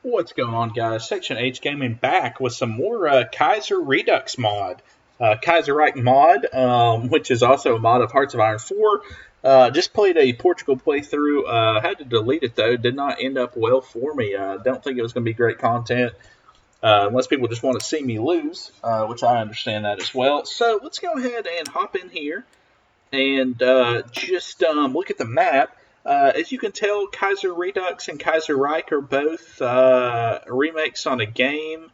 What's going on, guys? Section H Gaming back with some more Kaiserredux Mod. Kaiserreich Mod, which is also a mod of Hearts of Iron 4. Just played a Portugal playthrough. Had to delete it, though. Did not end up well for me. Don't think it was going to be great content. Unless people just want to see me lose, which I understand that as well. So let's go ahead and hop in here and just look at the map. As you can tell, Kaiserredux and Kaiserreich are both remakes on a game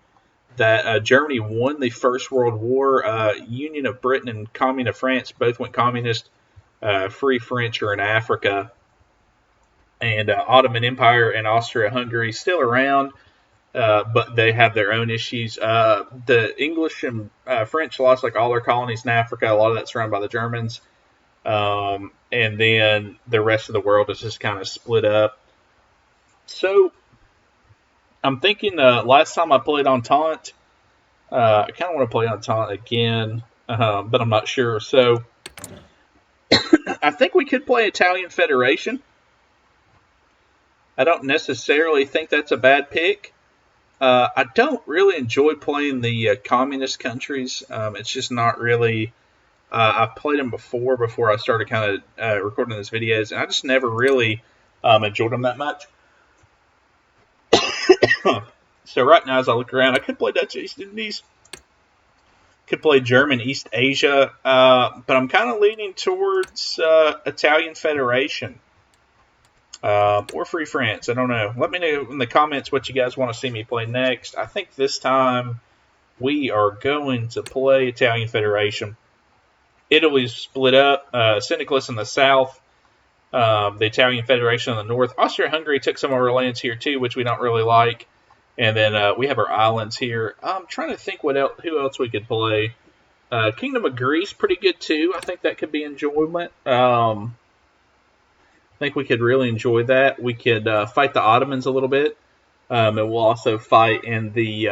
that Germany won the First World War. Union of Britain and Commune of France both went communist. Free French are in Africa. And Ottoman Empire and Austria-Hungary still around, but they have their own issues. The English and French lost like all their colonies in Africa. A lot of that's run by the Germans. And then the rest of the world is just kind of split up. So I'm thinking last time I played Entente, I kind of want to play Entente again, but I'm not sure. So I think we could play Italian Federation. I don't necessarily think that's a bad pick. I don't really enjoy playing the communist countries. It's just not really... I've played them before I started kind of recording these videos, and I just never really enjoyed them that much. So right now, as I look around, I could play Dutch East Indies, could play German East Asia, but I'm kind of leaning towards Italian Federation or Free France. I don't know. Let me know in the comments what you guys want to see me play next. I think this time we are going to play Italian Federation. Italy's split up. St. Nicholas in the south. The Italian Federation in the north. Austria-Hungary took some of our lands here too, which we don't really like. And then we have our islands here. I'm trying to think who else we could play. Kingdom of Greece, pretty good too. I think that could be enjoyment. I think we could really enjoy that. We could fight the Ottomans a little bit. And we'll also fight in the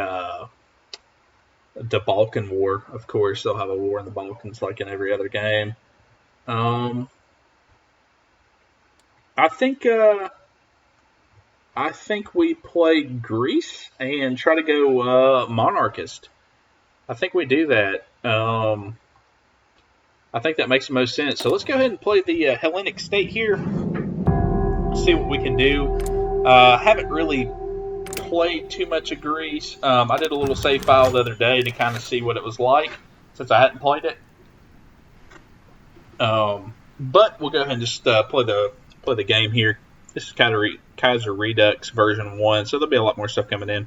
Balkan War, of course. They'll have a war in the Balkans like in every other game. I think we play Greece and try to go monarchist. I think we do that. I think that makes the most sense. So let's go ahead and play the Hellenic state here. See what we can do. Haven't really played too much of Greece. I did a little save file the other day to kind of see what it was like since I hadn't played it. But we'll go ahead and just play the game here. This is Kaiserredux version 1, so there'll be a lot more stuff coming in.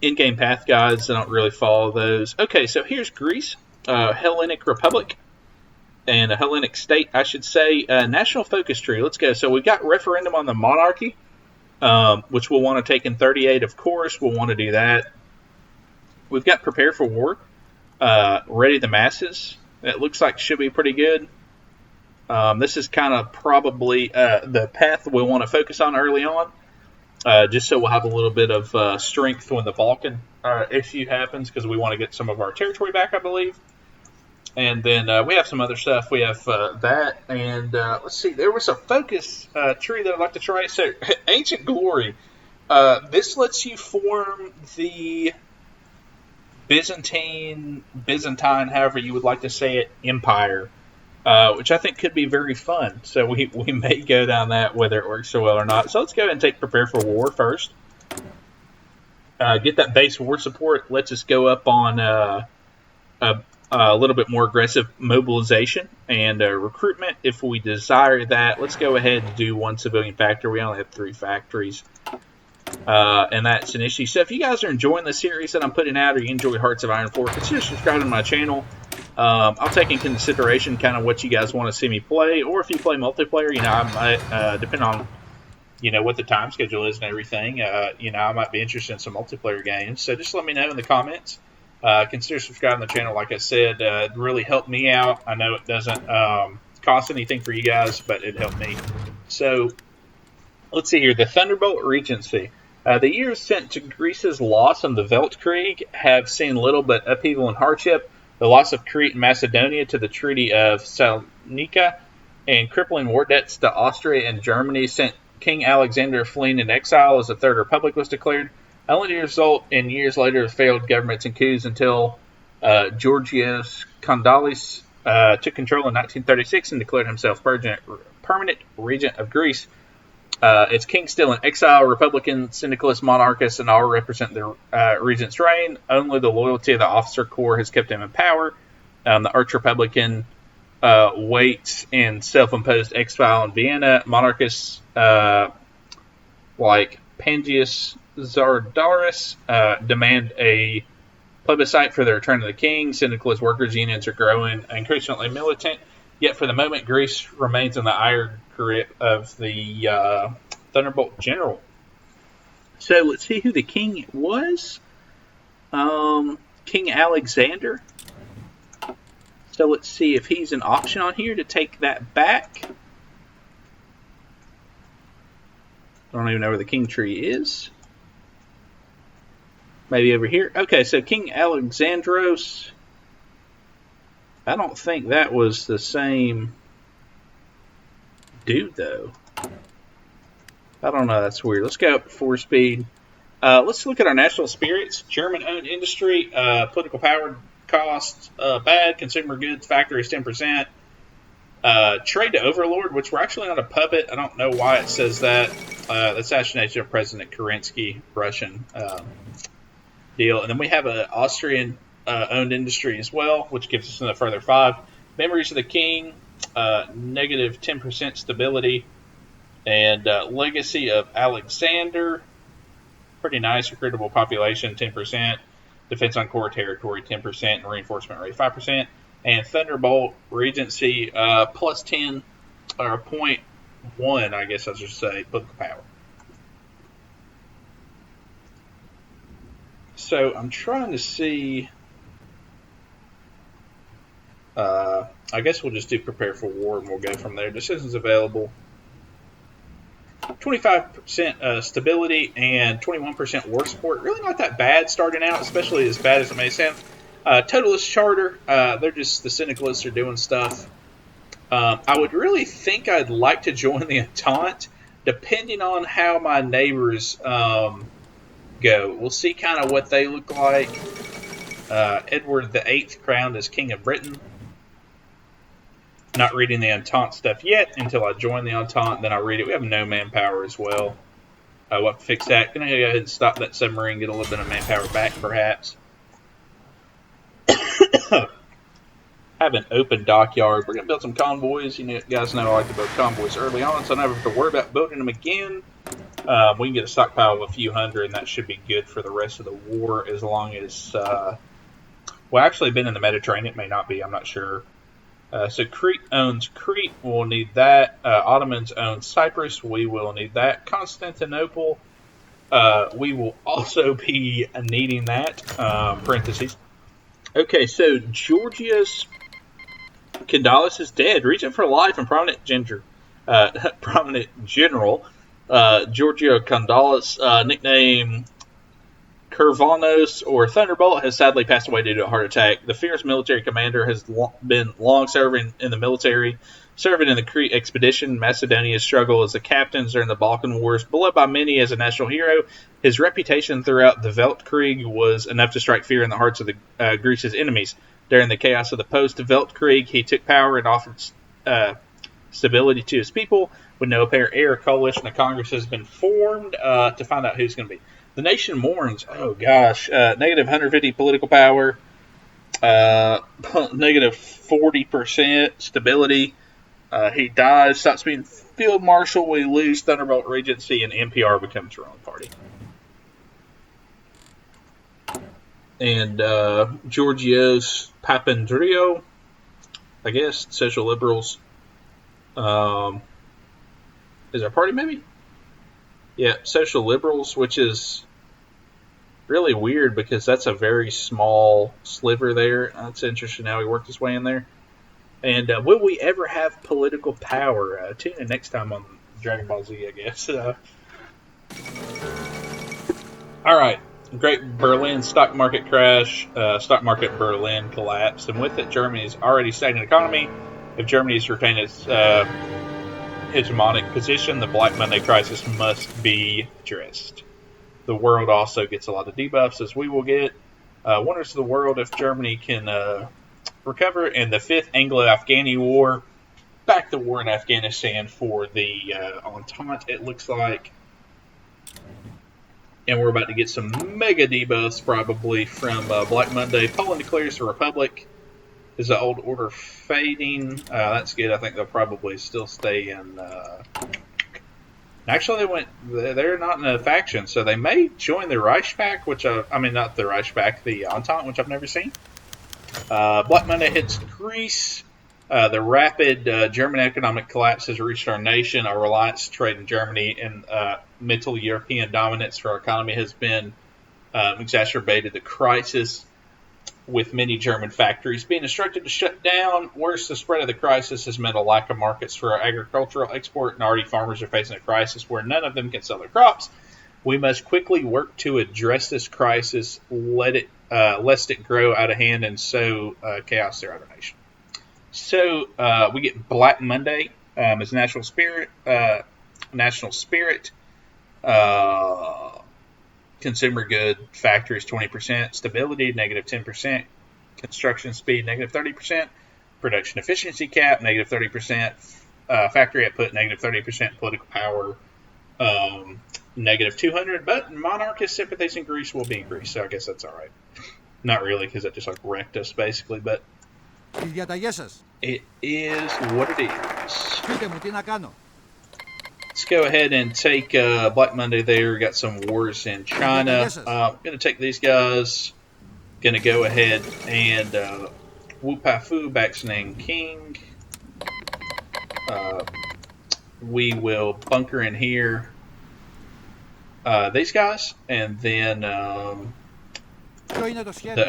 In-game path guides, I don't really follow those. Okay, so here's Greece, Hellenic Republic, and a Hellenic state, I should say. National focus tree. Let's go. So we've got referendum on the monarchy, which we'll want to take in 38, of course. We'll want to do that. We've got prepare for war, ready the masses. It looks like should be pretty good. This is kind of probably the path we'll want to focus on early on, just so we'll have a little bit of strength when the Balkan issue happens, because we want to get some of our territory back, I believe. And then we have some other stuff. We have that, and let's see. There was a focus tree that I'd like to try. So, Ancient Glory. This lets you form the Byzantine, however you would like to say it, empire, which I think could be very fun. So we may go down that, whether it works so well or not. So let's go ahead and take prepare for war first. Get that base war support. Let's just go up on a little bit more aggressive mobilization and recruitment if we desire that. Let's go ahead and do 1 civilian factory. We only have 3 factories, and that's an issue. So if you guys are enjoying the series that I'm putting out, or you enjoy Hearts of Iron 4, consider subscribing to my channel. I'll take in consideration kind of what you guys want to see me play, or if you play multiplayer, I might, depending on what the time schedule is and everything, I might be interested in some multiplayer games. So just let me know in the comments. Consider subscribing to the channel. Like I said, it really helped me out. I know it doesn't cost anything for you guys, but it helped me. So let's see here. The Thunderbolt Regency. The years sent to Greece's loss in the Weltkrieg have seen little but upheaval and hardship. The loss of Crete and Macedonia to the Treaty of Salonika and crippling war debts to Austria and Germany sent King Alexander fleeing in exile as the Third Republic was declared, only to result in years later of failed governments and coups until Georgios Kondalis took control in 1936 and declared himself permanent regent of Greece. Its king still in exile, Republican, syndicalist, monarchist, and all represent the regent's reign. Only the loyalty of the officer corps has kept him in power. The Arch-Republican waits in self-imposed exile in Vienna. Monarchists like Pangius Zardaris demand a plebiscite for the return of the king. Syndicalist workers' unions are growing increasingly militant. Yet for the moment, Greece remains in the iron grip of the Thunderbolt General. So let's see who the king was. King Alexander. So let's see if he's an option on here to take that back. I don't even know where the king tree is. Maybe over here. Okay, so King Alexandros. I don't think that was the same dude, though. I don't know. That's weird. Let's go up 4 speed. Let's look at our national spirits. German-owned industry. Political power costs bad. Consumer goods factor is 10%. Trade to Overlord, which we're actually not a puppet. I don't know why it says that. Assassination of President Kerensky, Russian deal. And then we have an Austrian owned industry as well, which gives us a further 5. Memories of the King, negative 10% stability. And Legacy of Alexander, pretty nice. Recruitable population, 10%. Defense on core territory, 10%. And reinforcement rate, 5%. And Thunderbolt Regency, plus 10, or 0.1, I guess I should say, political power. So I'm trying to see. I guess we'll just do prepare for war and we'll go from there. Decisions available. 25% stability and 21% war support. Really not that bad starting out, especially as bad as it may sound. Totalist Charter. They're just the syndicalists are doing stuff. I would really think I'd like to join the Entente, depending on how my neighbors go. We'll see kind of what they look like. Edward VIII crowned as King of Britain. Not reading the Entente stuff yet until I join the Entente, then I'll read it. We have no manpower as well. We'll have to fix that. Gonna go ahead and stop that submarine, get a little bit of manpower back, perhaps. Have an open dockyard. We're gonna build some convoys. You guys know I like to build convoys early on, so I never have to worry about building them again. We can get a stockpile of a few hundred, and that should be good for the rest of the war, as long as actually been in the Mediterranean. It may not be. I'm not sure. So Crete owns Crete. We'll need that. Ottomans own Cyprus. We will need that. Constantinople. We will also be needing that. Parentheses. Okay, so Georgios Kondalis is dead. Regent for life and prominent general. Giorgio Kondalis, nickname Kurvanos or Thunderbolt, has sadly passed away due to a heart attack. The fierce military commander has been long serving in the military, serving in the Crete expedition, Macedonia's struggle as the captains during the Balkan Wars. Beloved by many as a national hero, his reputation throughout the Weltkrieg was enough to strike fear in the hearts of the Greece's enemies. During the chaos of the post-Weltkrieg, he took power and offered stability to his people. With no apparent heir, a coalition of Congress has been formed to find out who's going to be. The nation mourns. Oh, gosh. Negative 150 political power. Negative 40% stability. He dies. Stops being field marshal. We lose Thunderbolt Regency, and NPR becomes ruling party. And Georgios Papandreou, I guess, social liberals. Is our party, maybe? Yeah, social liberals, which is really weird because that's a very small sliver there. That's interesting how he worked his way in there. And will we ever have political power? Tune in next time on Dragon Ball Z, I guess. All right. Great Berlin stock market crash. Stock market Berlin collapsed. And with it, Germany's already stagnant economy. If Germany's retained its hegemonic position, the Black Monday crisis must be addressed. The world also gets a lot of debuffs, as we will get. Wonders of the world if Germany can recover. And the 5th Anglo-Afghani War. Back the war in Afghanistan for the Entente, it looks like. And we're about to get some mega debuffs probably from Black Monday. Poland declares a republic. Is the old order fading? That's good. I think they'll probably still stay in. Actually, they're not in a faction, so they may join the Reichspakt, which I mean not the Reichspakt, the Entente, which I've never seen. Black Monday hits Greece. The rapid German economic collapse has reached our nation. Our reliance to trade in Germany and mental European dominance for our economy has been exacerbated. The crisis, with many German factories being instructed to shut down. Worse, the spread of the crisis has meant a lack of markets for our agricultural export, and already farmers are facing a crisis where none of them can sell their crops. We must quickly work to address this crisis, lest it grow out of hand and sow chaos throughout our nation. So we get Black Monday as national spirit. Consumer good factories 20%, stability negative 10%, construction speed negative 30%, production efficiency cap negative 30%, factory output negative 30%, political power negative 200. But monarchist sympathies in Greece will be increased, so I guess that's all right. Not really, because that just like wrecked us basically, but it is what it is. Let's go ahead and take Black Monday there. Got some wars in China. Going to take these guys. Going to go ahead and Wu Paifu back to Nanking. We will bunker in here these guys. And then the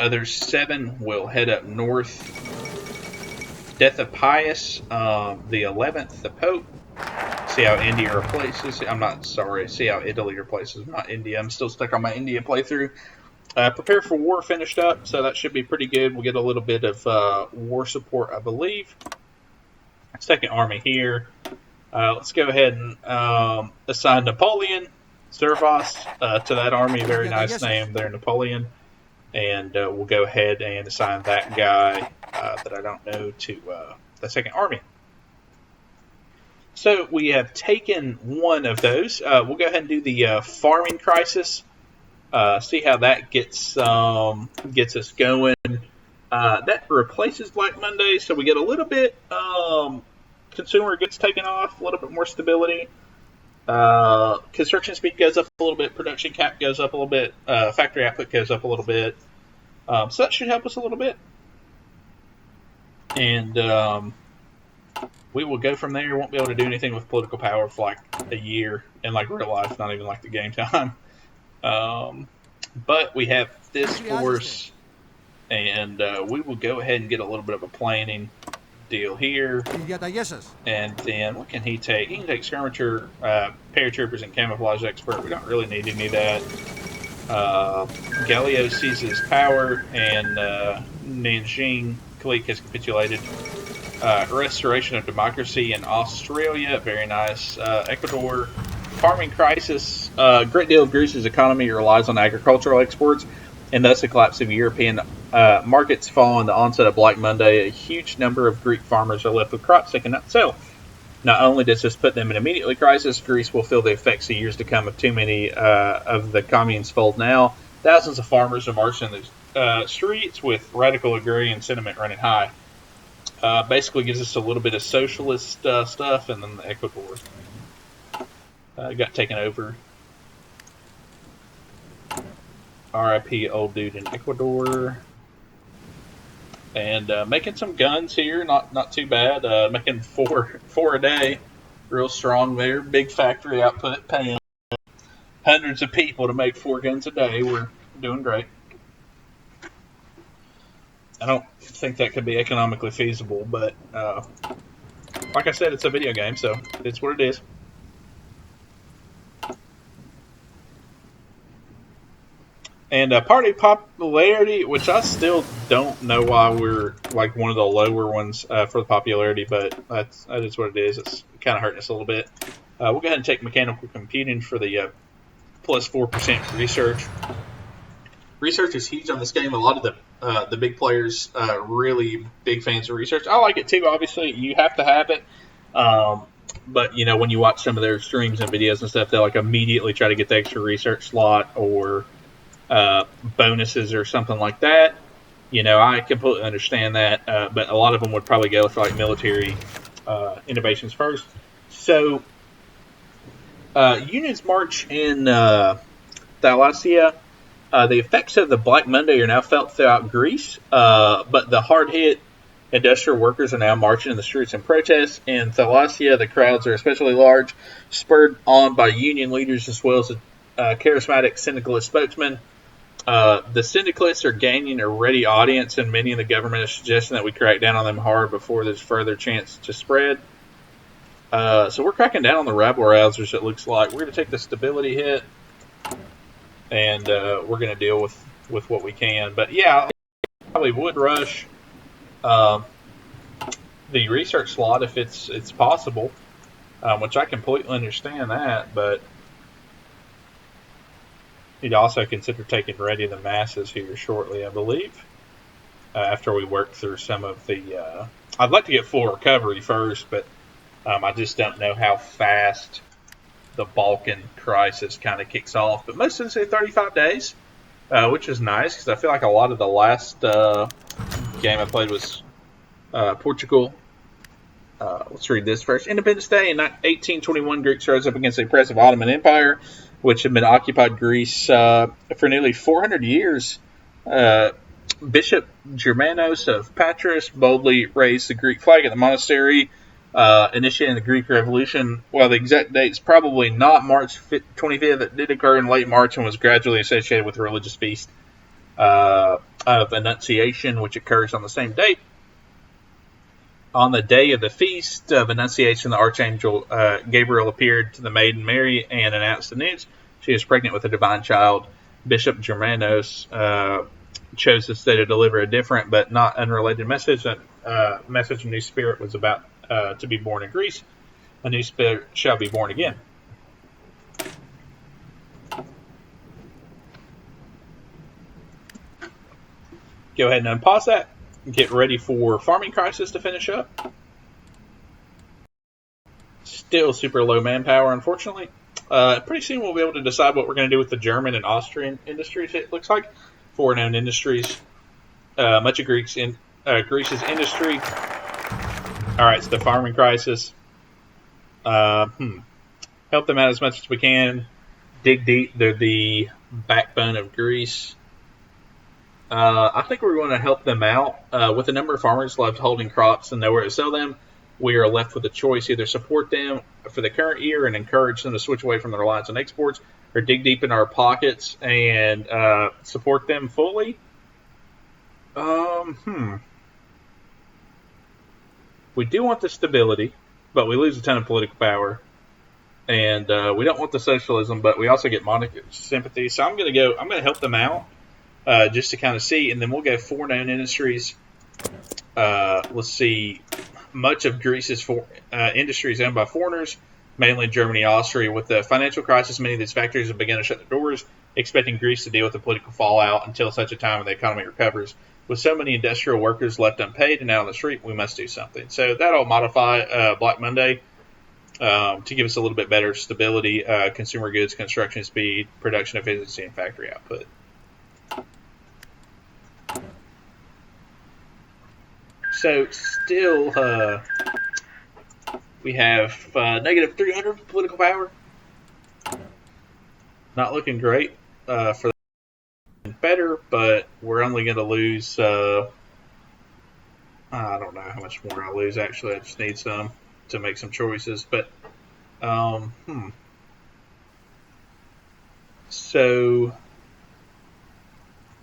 other 7 will head up north. Death of Pius, the 11th, the Pope. See how India replaces. See how Italy replaces, not India. I'm still stuck on my India playthrough. Prepare for War finished up, so that should be pretty good. We'll get a little bit of war support, I believe. Second army here. Let's go ahead and assign Napoleon Servos to that army. Very nice name there, Napoleon. And we'll go ahead and assign that guy that I don't know to the second army. So we have taken one of those. We'll go ahead and do the farming crisis. See how that gets us going. That replaces Black Monday, so we get a little bit consumer goods taken off, a little bit more stability. Construction speed goes up a little bit. Production cap goes up a little bit. Factory output goes up a little bit. So that should help us a little bit. And we will go from there. Won't be able to do anything with political power for like a year in like real life, not even like the game time. But we have this force, and we will go ahead and get a little bit of a planning deal here. And then what can he take? He can take skirmisher, paratroopers, and camouflage expert. We don't really need any of that. Galileo seizes power, and Nanjing clique has capitulated. Restoration of democracy in Australia, very nice. Ecuador, farming crisis. A great deal of Greece's economy relies on agricultural exports, and thus the collapse of European markets following the onset of Black Monday. A huge number of Greek farmers are left with crops they cannot sell. Not only does this put them in immediate crisis, Greece will feel the effects of years to come of too many of the communes fold now. Thousands of farmers are marching in the streets with radical agrarian sentiment running high. Basically gives us a little bit of socialist stuff, and then the Ecuador got taken over. RIP old dude in Ecuador. And making some guns here, not too bad. Making four a day, real strong there. Big factory output, paying hundreds of people to make 4 guns a day. We're doing great. I don't think that could be economically feasible, but like I said, it's a video game, so it's what it is. And party popularity, which I still don't know why we're like one of the lower ones for the popularity, but that is what it is. It's kind of hurting us a little bit. We'll go ahead and take mechanical computing for the plus 4% research. Research is huge on this game. A lot of the big players really big fans of research. I like it too. Obviously, you have to have it. But you know, when you watch some of their streams and videos and stuff, they like immediately try to get the extra research slot or bonuses or something like that. You know, I completely understand that, but a lot of them would probably go for like military innovations first. So, Union's march in Thalassia. The effects of the Black Monday are now felt throughout Greece, but the hard-hit industrial workers are now marching in the streets in protest. In Thalassia, the crowds are especially large, spurred on by union leaders as well as a charismatic syndicalist spokesman. The syndicalists are gaining a ready audience, and many in the government are suggesting that we crack down on them hard before there's further chance to spread. So we're cracking down on the rabble-rousers, it looks like. We're going to take the stability hit, and we're going to deal with what we can. But yeah, I probably would rush the research slot if it's possible, which I completely understand that, but you'd also consider taking ready the masses here shortly, I believe, after we work through some of the... I'd like to get full recovery first, but I just don't know how fast the Balkan crisis kind of kicks off. But most of them say 35 days, which is nice, because I feel like a lot of the last game I played was Portugal. Let's read this first. Independence Day in 1821, Greeks rose up against the oppressive Ottoman Empire, which had been occupied Greece for nearly 400 years. Bishop Germanos of Patras boldly raised the Greek flag at the monastery, initiating the Greek Revolution. While the exact date is probably not March 25th, it did occur in late March and was gradually associated with the religious feast of Annunciation, which occurs on the same date. On the day of the feast of Annunciation, the Archangel Gabriel appeared to the maiden Mary and announced the news. She is pregnant with a divine child. Bishop Germanos chose this day to deliver a different but not unrelated message. That message, a new spirit was about to be born in Greece. A new spirit shall be born again. Go ahead and unpause that. Get ready for Farming Crisis to finish up. Still super low manpower, unfortunately. Pretty soon we'll be able to decide what we're going to do with the German and Austrian industries, it looks like. Foreign owned industries. Much of Greece's industry. Alright, so the Farming Crisis. Help them out as much as we can. Dig deep. They're the backbone of Greece. I think we're going to help them out. With a number of farmers left holding crops and nowhere to sell them, we are left with a choice: either support them for the current year and encourage them to switch away from their reliance on exports, or dig deep in our pockets and support them fully. We do want the stability, but we lose a ton of political power. And we don't want the socialism, but we also get monetary sympathy. So I'm going to help them out. Just to kind of see, and then we'll go foreign-owned industries. Let's see. Much of Greece's industry is owned by foreigners, mainly Germany, Austria. With the financial crisis, many of these factories have begun to shut their doors, expecting Greece to deal with the political fallout until such a time when the economy recovers. With so many industrial workers left unpaid and out on the street, we must do something. So that'll modify Black Monday to give us a little bit better stability, consumer goods, construction speed, production efficiency, and factory output. So still, we have negative 300 political power. Not looking great for better, but we're only going to lose. I don't know how much more I'll lose. Actually, I just need some to make some choices. But so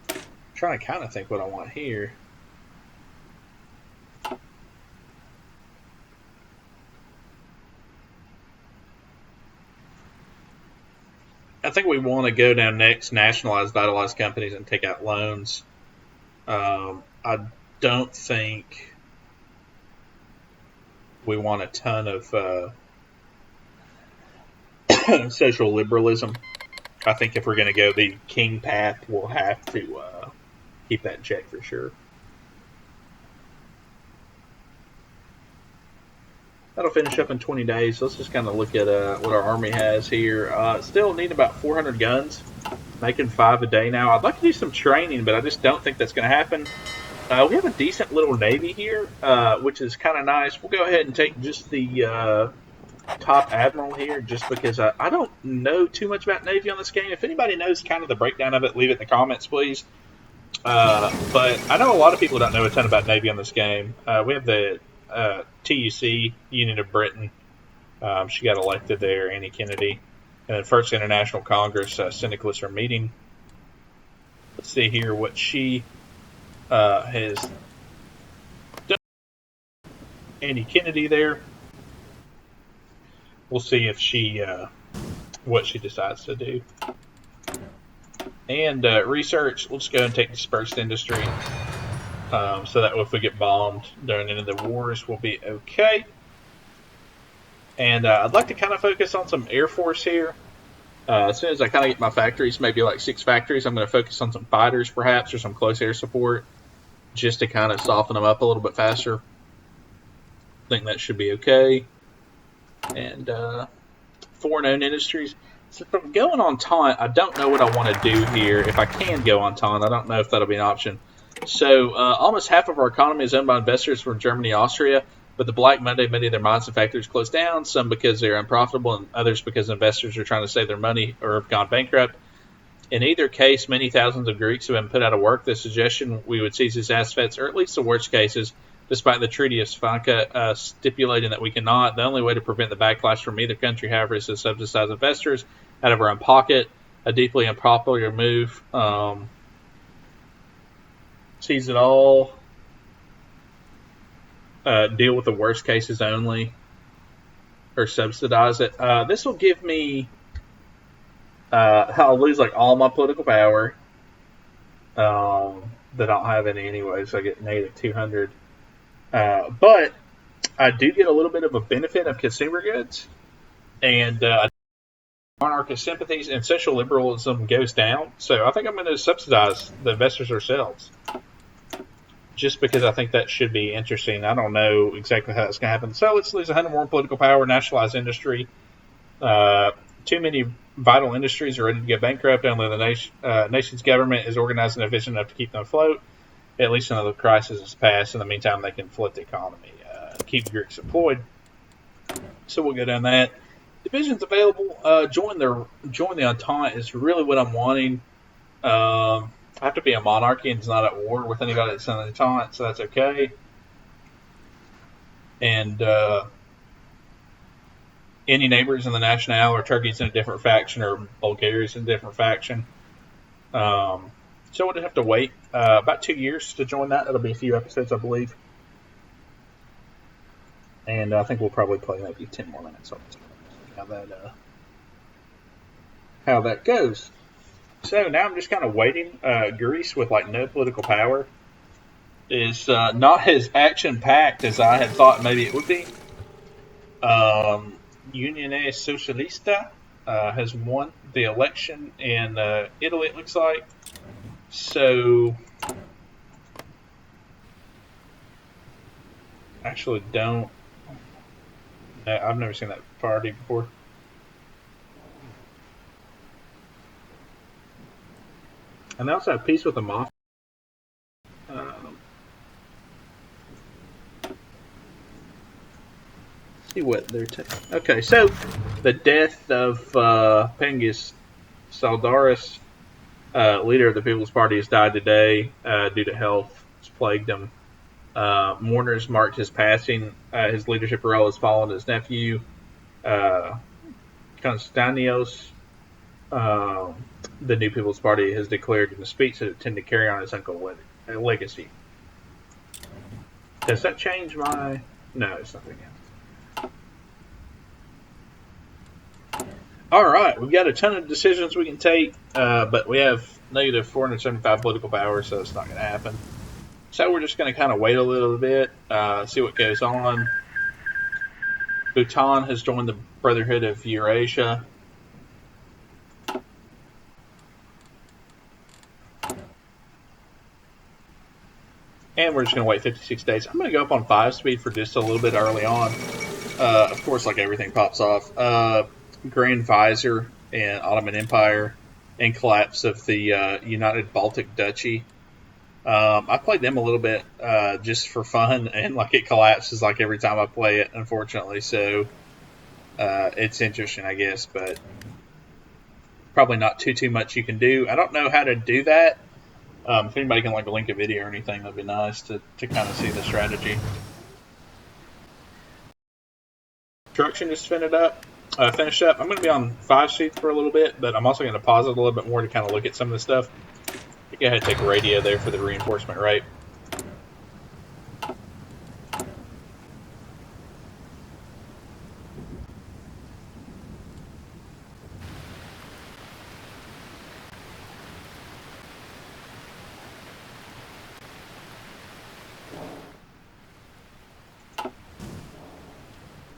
I'm trying to kind of think what I want here. I think we want to go down next, nationalize vitalized companies and take out loans. I don't think we want a ton of social liberalism. I think if we're going to go the king path, we'll have to keep that in check for sure. That'll finish up in 20 days. Let's just kind of look at what our army has here. Still need about 400 guns, making 5 a day now. I'd like to do some training, but I just don't think that's going to happen. We have a decent little navy here, which is kind of nice. We'll go ahead and take just the top admiral here, just because I don't know too much about navy on this game. If anybody knows kind of the breakdown of it, leave it in the comments, please. But I know a lot of people don't know a ton about navy on this game. We have the TUC, Union of Britain. She got elected there, Annie Kennedy. And then First International Congress, syndicalists are meeting. Let's see here what she has done. Annie Kennedy there. We'll see if she, what she decides to do. And research, let's go and take dispersed industry. So that if we get bombed during any of the wars, we'll be okay. And I'd like to kind of focus on some Air Force here. As soon as I kind of get my factories, maybe like 6 factories, I'm going to focus on some fighters perhaps, or some close air support, just to kind of soften them up a little bit faster. I think that should be okay. And foreign-owned industries. So if I'm going on Entente, I don't know what I want to do here. If I can go on Entente, I don't know if that'll be an option. So almost half of our economy is owned by investors from Germany, Austria, but the Black Monday, many of their mines and factories closed down, some because they're unprofitable and others because investors are trying to save their money or have gone bankrupt. In either case, many thousands of Greeks have been put out of work. The suggestion we would seize these assets, or at least the worst cases, despite the Treaty of Svanka stipulating that we cannot. The only way to prevent the backlash from either country, however, is to subsidize investors out of our own pocket, a deeply unpopular move. Seize it all, deal with the worst cases only, or subsidize it. This will give me, I'll lose like all my political power, that I don't have any anyway, so I get negative 200. But I do get a little bit of a benefit of consumer goods, and monarchist sympathies and social liberalism goes down. So I think I'm going to subsidize the investors ourselves, just because I think that should be interesting. I don't know exactly how it's going to happen. So let's lose 100 more political power, nationalize industry. Too many vital industries are ready to go bankrupt. Only the nation's government is organized and efficient enough to keep them afloat, at least until the crisis is passed. In the meantime, they can float the economy, keep Greeks employed. So we'll go down that. Divisions available. Join the Entente is really what I'm wanting. I have to be a monarchy and it's not at war with anybody that's in the Entente, so that's okay. And any neighbors in the Nationale, or Turkey's in a different faction, or Bulgaria's in a different faction. So we'll have to wait about 2 years to join that. That'll be a few episodes, I believe. And I think we'll probably play maybe 10 more minutes on this. How that goes. So now I'm just kind of waiting. Greece, with like no political power, is not as action-packed as I had thought maybe it would be. Unione Socialista has won the election in Italy, it looks like. So, actually don't. I've never seen that party before. And they also have peace with the mafia. See what they're taking. Okay, so the death of Pengis Saldaris, leader of the People's Party, has died today due to health. It's plagued him. Mourners marked his passing. His leadership role has fallen to his nephew, Konstantinos. The new People's Party has declared in a speech that it intended to carry on his uncle's legacy. Does that change my... No, it's nothing else. All right, we've got a ton of decisions we can take, but we have negative 475 political power, so it's not going to happen. So we're just going to kind of wait a little bit, see what goes on. Bhutan has joined the Brotherhood of Eurasia. And we're just going to wait 56 days. I'm going to go up on 5-speed for just a little bit early on. Of course, like everything pops off. Grand Visor and Ottoman Empire and collapse of the United Baltic Duchy. I played them a little bit just for fun, and like it collapses like every time I play it, unfortunately. So it's interesting, I guess, but probably not too much you can do. I don't know how to do that. If anybody can like link a video or anything, that'd be nice to kind of see the strategy. Construction just finished up. I'm going to be on 5-speed for a little bit, but I'm also going to pause it a little bit more to kind of look at some of the stuff. Go ahead and take a radio there for the reinforcement rate.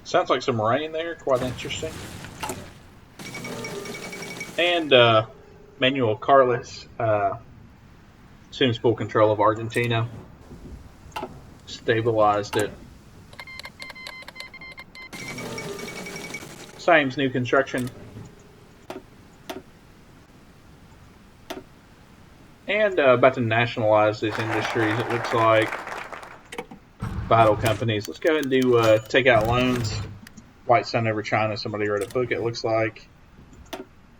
Sounds like some rain there, quite interesting. And Manuel Carlos assumes full control of Argentina. Stabilized it. Same's new construction. And about to nationalize these industries, it looks like. Vital companies. Let's go ahead and do take out loans. White Sun over China. Somebody wrote a book, it looks like.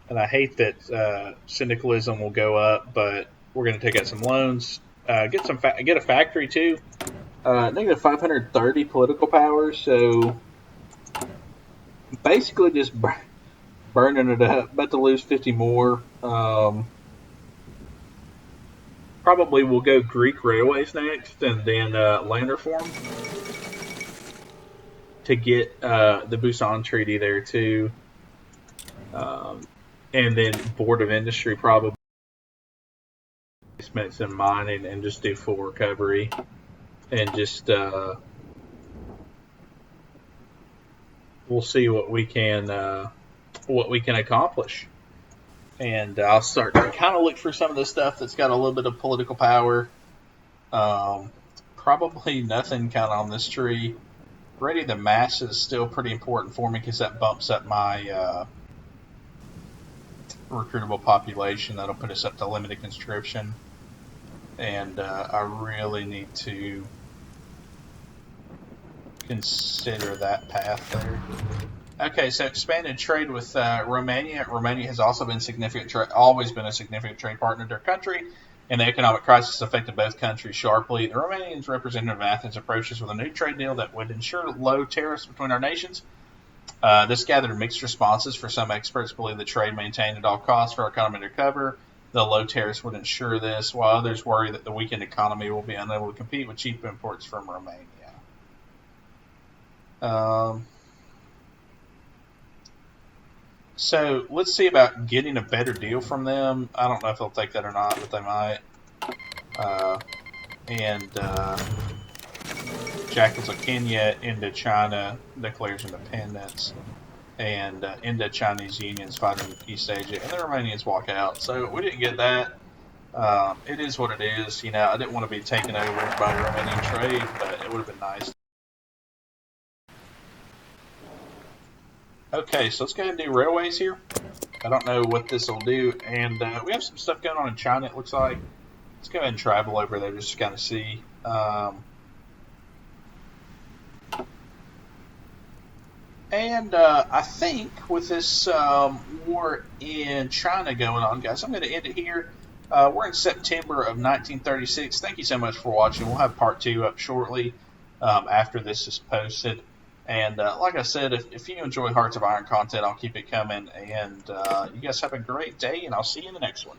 And I hate that syndicalism will go up, but we're going to take out some loans. Get a factory too. Negative 530 political power. So basically just burning it up. About to lose 50 more. Probably we'll go Greek railways next, and then land reform to get the Busan Treaty there too, and then Board of Industry probably investments in mining, and just do full recovery, and just we'll see what we can accomplish. And I'll start to kind of look for some of the stuff that's got a little bit of political power. Probably nothing kind of on this tree. Ready the mass is still pretty important for me because that bumps up my recruitable population. That'll put us up to limited conscription. And I really need to consider that path there. Okay, so expanded trade with Romania. Romania has also been always been a significant trade partner to our country, and the economic crisis affected both countries sharply. The Romanians representative of Athens approaches with a new trade deal that would ensure low tariffs between our nations. This gathered mixed responses. For some experts believe the trade maintained at all costs for our economy to recover. The low tariffs would ensure this, while others worry that the weakened economy will be unable to compete with cheap imports from Romania. So let's see about getting a better deal from them. I don't know if they'll take that or not, but they might. Jackals of Kenya, Indochina declares independence, and Indo-Chinese unions fighting in East Asia, and the Romanians walk out. So we didn't get that. It is what it is. You know, I didn't want to be taken over by the Romanian trade, but it would have been nice. Okay, so let's go ahead and do railways here. I don't know what this will do, and we have some stuff going on in China, it looks like. Let's go ahead and travel over there just to kind of see. I think with this war in China going on, guys, I'm going to end it here. We're in September of 1936. Thank you so much for watching. We'll have part 2 up shortly after this is posted. And like I said, if you enjoy Hearts of Iron content, I'll keep it coming. And you guys have a great day, and I'll see you in the next one.